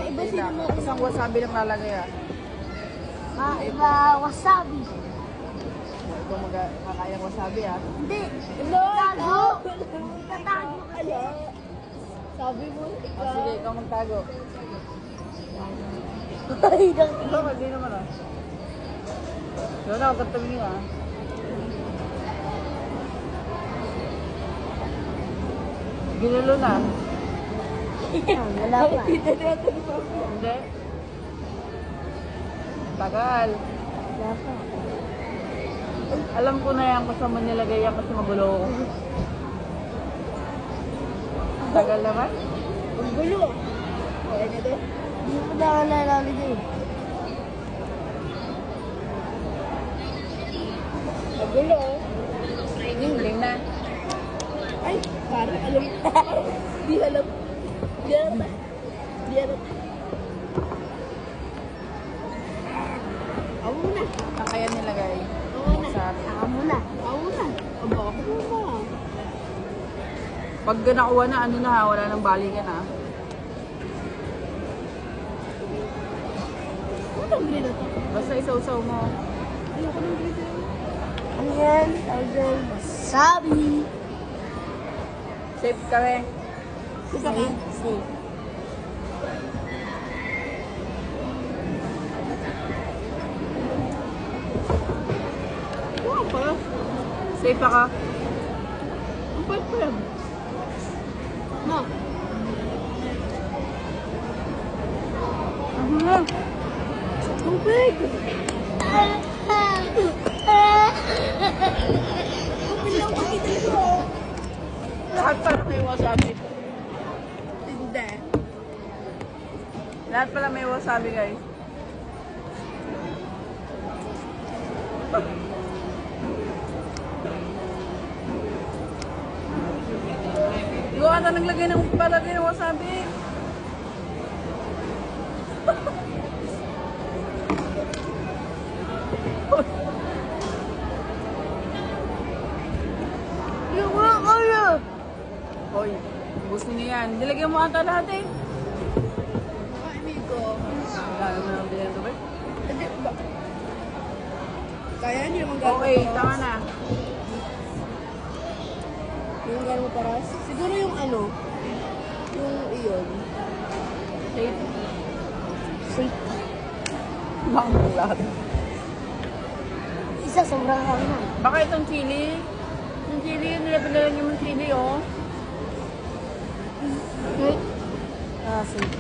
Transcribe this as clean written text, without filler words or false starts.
iba sila mo. Isang wasabi lang lalagay ah. Iba wasabi. Ikaw makakayang wasabi ah. Hindi. Tago. Tatago kasi. Sabi mo, Sige, ikaw magtago. Ay, nang Ikaw, hindi naman ah. Doon ako tatabingin ah. Ginulo na. wala pa. Hindi. Tagal. Wala pa. Alam ko na yan kung saan mo nilagay yan kasi magulo ko. Tagal naman. Ang gulo. Okay na din. Hindi mo na nalalagay. Ang gulo. Galing na. Ay, parang alam. Di alam. Di alam. Di alam. Ako muna. Ang kaya nilagay. Ako muna. Ako muna. Ako muna. Aba, ako muna. Pag nakuha na, ano na ha, wala nang balikan ha. Ano ang green na to? Basta isaw-saw mo. Ayoko ng green na. Ayan, ayan. Wasabi. Safe kami. Safe. Safe. Oo pa. Safe pa ka. Ang bad pa yan. No. Tubig. Lahat pala may wasabi. Hindi. Lahat pala may wasabi guys. Ikaw ata naglagay ng palagay ng wasabi. Yung mga kaya. Hoy, gusto niyo yan. Nilagyan mo ata lahat eh. Kainig ko. Lalo mo naman din ito ba? Hindi ba? Kaya niyo naman Okay, tama na. Yung gano'n mo paras? Siguro yung ano, yung iyon. Safe. Safe. Bang lahat. Isa sobrang hangin. Baka itong chili. Yung chili yun, nilapin niyo yung chili oh. Ah, safe.